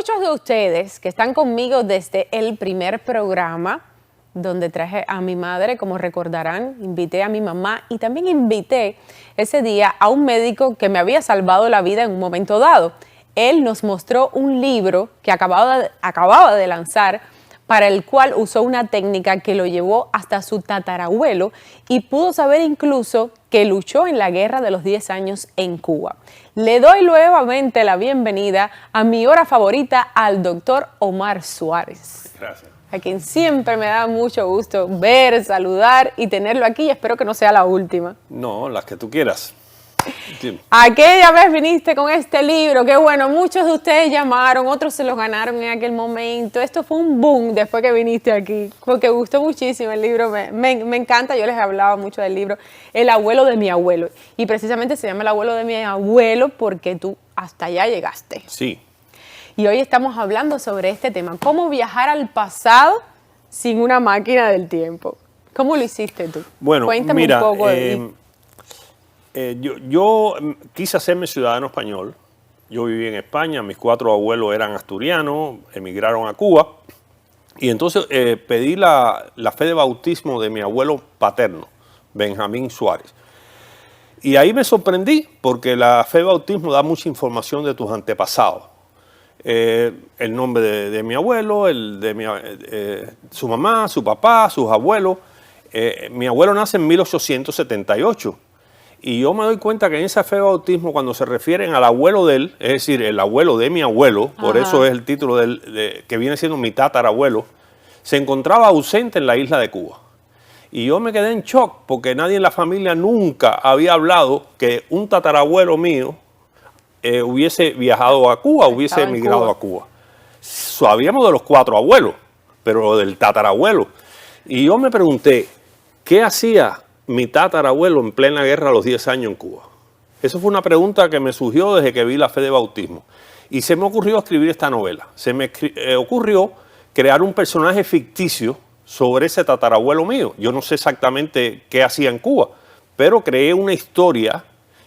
muchos de ustedes que están conmigo desde el primer programa, donde traje a mi madre, como recordarán, invité a mi mamá y también invité ese día a un médico que me había salvado la vida en un momento dado. Él nos mostró un libro que acababa de lanzar, para el cual usó una técnica que lo llevó hasta su tatarabuelo y pudo saber incluso que luchó en la guerra de los 10 años en Cuba. Le doy nuevamente la bienvenida a mi hora favorita, al doctor Omar Suárez. Gracias. A quien siempre me da mucho gusto ver, saludar y tenerlo aquí, y espero que no sea la última. No, las que tú quieras. Sí. Aquella vez viniste con este libro, que bueno, muchos de ustedes llamaron, otros se los ganaron en aquel momento. Esto fue un boom después que viniste aquí, porque gustó muchísimo el libro, me encanta. Yo les hablaba mucho del libro, El abuelo de mi abuelo, y precisamente se llama El abuelo de mi abuelo porque tú hasta allá llegaste. Sí. Y hoy estamos hablando sobre este tema, cómo viajar al pasado sin una máquina del tiempo. ¿Cómo lo hiciste tú? Bueno, cuéntame mira, un poco. yo quise hacerme ciudadano español. Yo viví en España, mis 4 abuelos eran asturianos, emigraron a Cuba. Y entonces pedí la fe de bautismo de mi abuelo paterno, Benjamín Suárez. Y ahí me sorprendí, porque la fe de bautismo da mucha información de tus antepasados. El nombre de mi abuelo, su mamá, su papá, sus abuelos. Mi abuelo nace en 1878. Y yo me doy cuenta que en esa fe de bautismo, cuando se refieren al abuelo de él, es decir, el abuelo de mi abuelo, por eso es el título que viene siendo mi tatarabuelo, se encontraba ausente en la isla de Cuba. Y yo me quedé en shock, porque nadie en la familia nunca había hablado que un tatarabuelo mío hubiese viajado a Cuba, hubiese emigrado a Cuba. Sabíamos de los 4 abuelos, pero del tatarabuelo. Y yo me pregunté, ¿qué hacía mi tatarabuelo en plena guerra a los 10 años en Cuba? Esa fue una pregunta que me surgió desde que vi la fe de bautismo. Y se me ocurrió escribir esta novela. Se me ocurrió crear un personaje ficticio sobre ese tatarabuelo mío. Yo no sé exactamente qué hacía en Cuba, pero creé una historia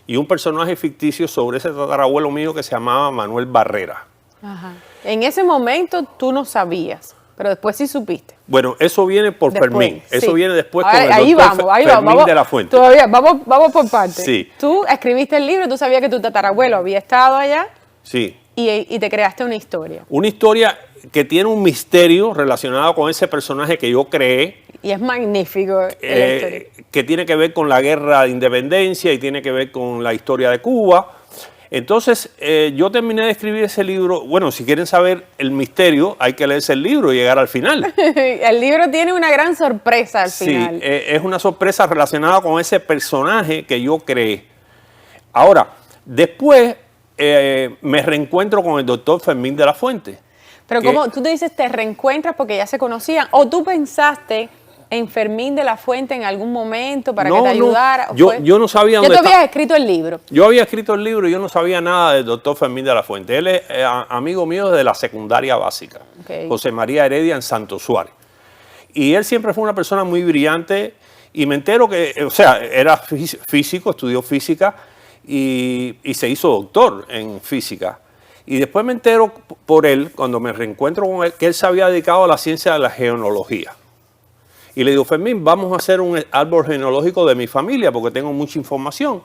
y un personaje ficticio sobre ese tatarabuelo mío que se llamaba Manuel Barrera. Ajá. En ese momento tú no sabías, pero después sí supiste. Bueno, eso viene por Fermín. Sí. Eso viene después con el doctor Fermín de la Fuente. Todavía, vamos por partes. Sí. Tú escribiste el libro, tú sabías que tu tatarabuelo había estado allá. Sí. Y te creaste una historia. Una historia que tiene un misterio relacionado con ese personaje que yo creé. Y es magnífico la historia. Que tiene que ver con la guerra de independencia y tiene que ver con la historia de Cuba. Entonces, yo terminé de escribir ese libro. Bueno, si quieren saber el misterio, hay que leerse el libro y llegar al final. El libro tiene una gran sorpresa al final. Sí, es una sorpresa relacionada con ese personaje que yo creé. Ahora, después me reencuentro con el doctor Fermín de la Fuente. Pero ¿cómo tú te dices te reencuentras porque ya se conocían? ¿O tú pensaste en Fermín de la Fuente en algún momento para que te ayudara? No, yo no sabía dónde estaba. ¿Ya tú habías escrito el libro? Yo había escrito el libro y yo no sabía nada del doctor Fermín de la Fuente. Él es amigo mío de la secundaria básica, José María Heredia en Santo Suárez. Y él siempre fue una persona muy brillante y me entero que, o sea, era físico, estudió física y se hizo doctor en física. Y después me entero por él, cuando me reencuentro con él, que él se había dedicado a la ciencia de la genealogía. Y le digo, Fermín, vamos a hacer un árbol genealógico de mi familia porque tengo mucha información.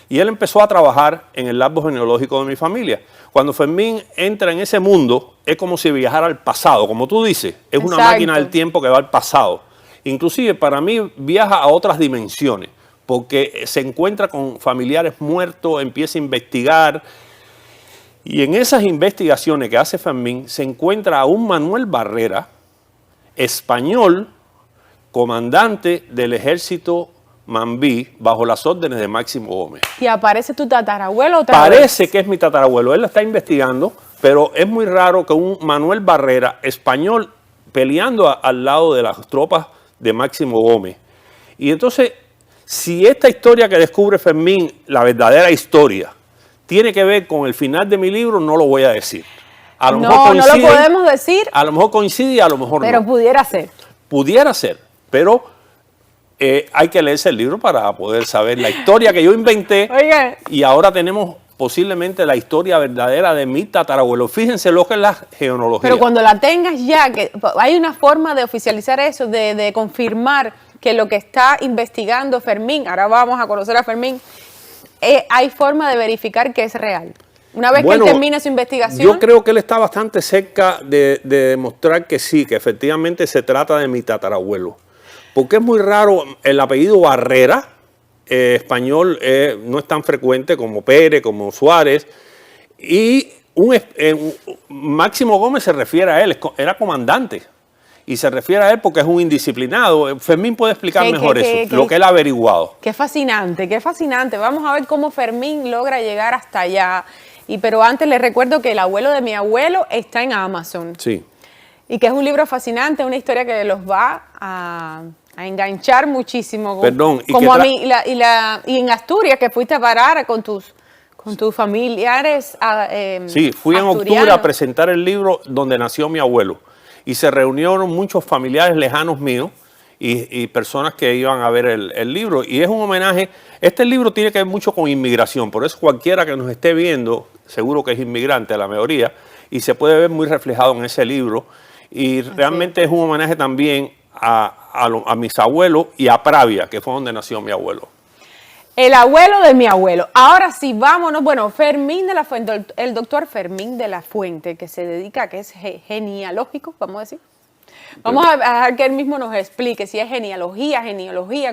Y él empezó a trabajar en el árbol genealógico de mi familia. Cuando Fermín entra en ese mundo, es como si viajara al pasado, como tú dices. Es una máquina del tiempo que va al pasado. Inclusive para mí viaja a otras dimensiones, porque se encuentra con familiares muertos, empieza a investigar. Y en esas investigaciones que hace Fermín, se encuentra a un Manuel Barrera, español, comandante del ejército Mambí, bajo las órdenes de Máximo Gómez. ¿Y aparece tu tatarabuelo otra vez? Parece que es mi tatarabuelo, él lo está investigando, pero es muy raro que un Manuel Barrera, español, peleando al lado de las tropas de Máximo Gómez. Y entonces, si esta historia que descubre Fermín, la verdadera historia, tiene que ver con el final de mi libro, no lo voy a decir. A lo mejor coincide, no lo podemos decir. A lo mejor coincide y a lo mejor no. Pero pudiera ser. Pudiera ser, pero hay que leerse el libro para poder saber la historia que yo inventé. Oiga. Y ahora tenemos posiblemente la historia verdadera de mi tatarabuelo. Fíjense lo que es la genealogía. Pero cuando la tengas ya, que hay una forma de oficializar eso, de confirmar que lo que está investigando Fermín, ahora vamos a conocer a Fermín, hay forma de verificar que es real. Una vez que él termine su investigación. Yo creo que él está bastante cerca de demostrar que sí, que efectivamente se trata de mi tatarabuelo. Porque es muy raro el apellido Barrera, español, no es tan frecuente como Pérez, como Suárez. Y Máximo Gómez se refiere a él, era comandante. Y se refiere a él porque es un indisciplinado. Fermín puede explicar mejor eso, lo que él ha averiguado. Qué fascinante, qué fascinante. Vamos a ver cómo Fermín logra llegar hasta allá. Pero antes les recuerdo que El abuelo de mi abuelo está en Amazon. Sí. Y que es un libro fascinante, una historia que los va a enganchar muchísimo. Perdón. Como a mí, y en Asturias, que fuiste a parar con tus familiares. Sí, fui en octubre a presentar el libro donde nació mi abuelo. Y se reunieron muchos familiares lejanos míos y personas que iban a ver el libro. Y es un homenaje. Este libro tiene que ver mucho con inmigración. Por eso cualquiera que nos esté viendo, seguro que es inmigrante, la mayoría, y se puede ver muy reflejado en ese libro. Y realmente es un homenaje también a mis abuelos y a Pravia, que fue donde nació mi abuelo. El abuelo de mi abuelo. Ahora sí, vámonos. Bueno, Fermín de la Fuente, el doctor Fermín de la Fuente, que se dedica a que es genealógico, vamos a decir. Vamos a dejar que él mismo nos explique si es genealogía,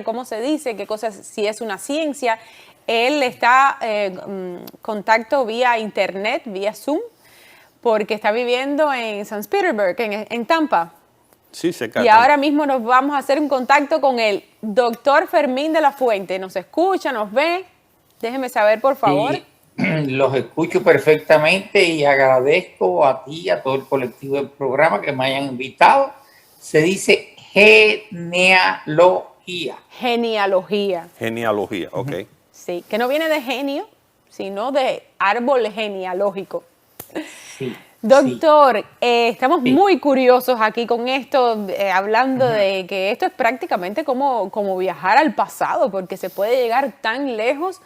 cómo se dice, qué cosas, si es una ciencia. Él está en contacto vía internet, vía Zoom, porque está viviendo en St. Petersburg, en Tampa. Sí, se Y ahora mismo nos vamos a hacer un contacto con el doctor Fermín de la Fuente. ¿Nos escucha, nos ve? Déjeme saber, por favor. Los escucho perfectamente y agradezco a ti y a todo el colectivo del programa que me hayan invitado. Se dice genealogía. Genealogía. Genealogía, ok. Sí, que no viene de genio, sino de árbol genealógico. Sí. Doctor, estamos muy curiosos aquí con esto, hablando de que esto es prácticamente como viajar al pasado, porque se puede llegar tan lejos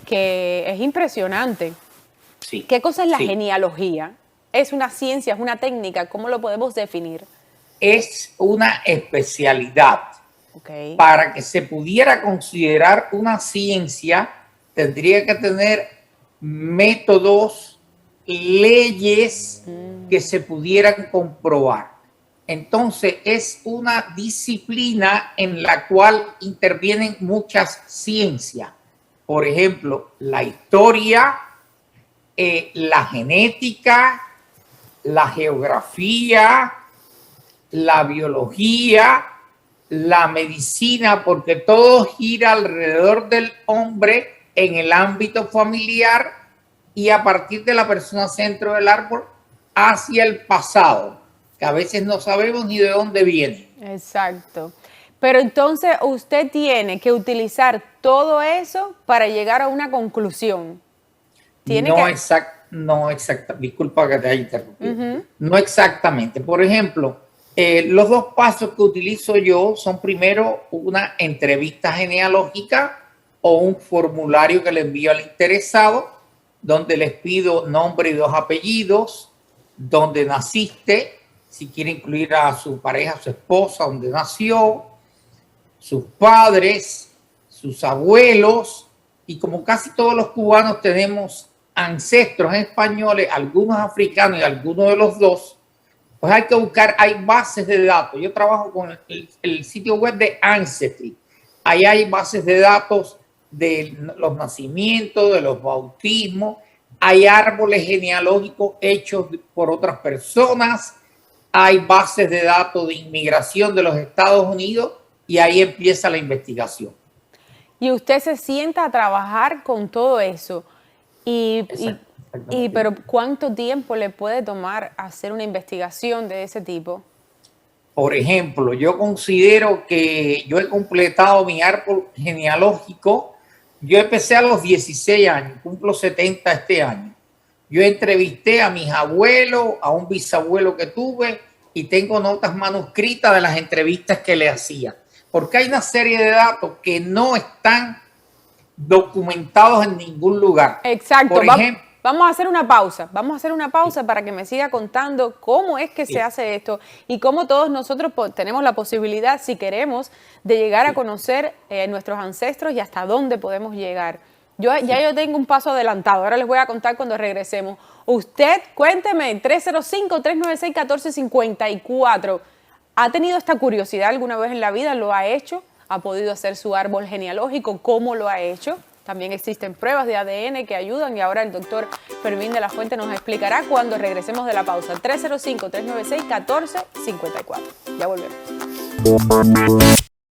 que es impresionante. Sí. ¿Qué cosa es la genealogía? ¿Es una ciencia, es una técnica? ¿Cómo lo podemos definir? Es una especialidad. Okay. Para que se pudiera considerar una ciencia, tendría que tener métodos, leyes que se pudieran comprobar. Entonces es una disciplina en la cual intervienen muchas ciencias. Por ejemplo, la historia, la genética, la geografía, la biología, la medicina, porque todo gira alrededor del hombre en el ámbito familiar y a partir de la persona centro del árbol hacia el pasado, que a veces no sabemos ni de dónde viene. Exacto. Pero entonces usted tiene que utilizar todo eso para llegar a una conclusión. No exactamente. Disculpa que te haya interrumpido. No exactamente. Por ejemplo, los dos pasos que utilizo yo son primero una entrevista genealógica o un formulario que le envío al interesado, donde les pido nombre y 2 apellidos, donde naciste, si quiere incluir a su pareja, su esposa, donde nació, sus padres, sus abuelos, y como casi todos los cubanos tenemos ancestros españoles, algunos africanos y algunos de los dos, pues hay que buscar, hay bases de datos. Yo trabajo con el sitio web de Ancestry. Ahí hay bases de datos de los nacimientos, de los bautismos, hay árboles genealógicos hechos por otras personas, hay bases de datos de inmigración de los Estados Unidos y ahí empieza la investigación. Y usted se sienta a trabajar con todo eso. Pero ¿cuánto tiempo le puede tomar hacer una investigación de ese tipo? Por ejemplo, yo considero que yo he completado mi árbol genealógico. Yo empecé a los 16 años, cumplo 70 este año. Yo entrevisté a mis abuelos, a un bisabuelo que tuve y tengo notas manuscritas de las entrevistas que le hacía. Porque hay una serie de datos que no están documentados en ningún lugar. Exacto. Por ejemplo, vamos a hacer una pausa. Vamos a hacer una pausa para que me siga contando cómo es que se hace esto y cómo todos nosotros tenemos la posibilidad, si queremos, de llegar a conocer nuestros ancestros y hasta dónde podemos llegar. Ya yo tengo un paso adelantado. Ahora les voy a contar cuando regresemos. Usted, cuénteme, 305-396-1454. ¿Ha tenido esta curiosidad alguna vez en la vida? ¿Lo ha hecho? ¿Ha podido hacer su árbol genealógico? ¿Cómo lo ha hecho? También existen pruebas de ADN que ayudan y ahora el doctor Fermín de la Fuente nos explicará cuando regresemos de la pausa. 305-396-1454. Ya volvemos.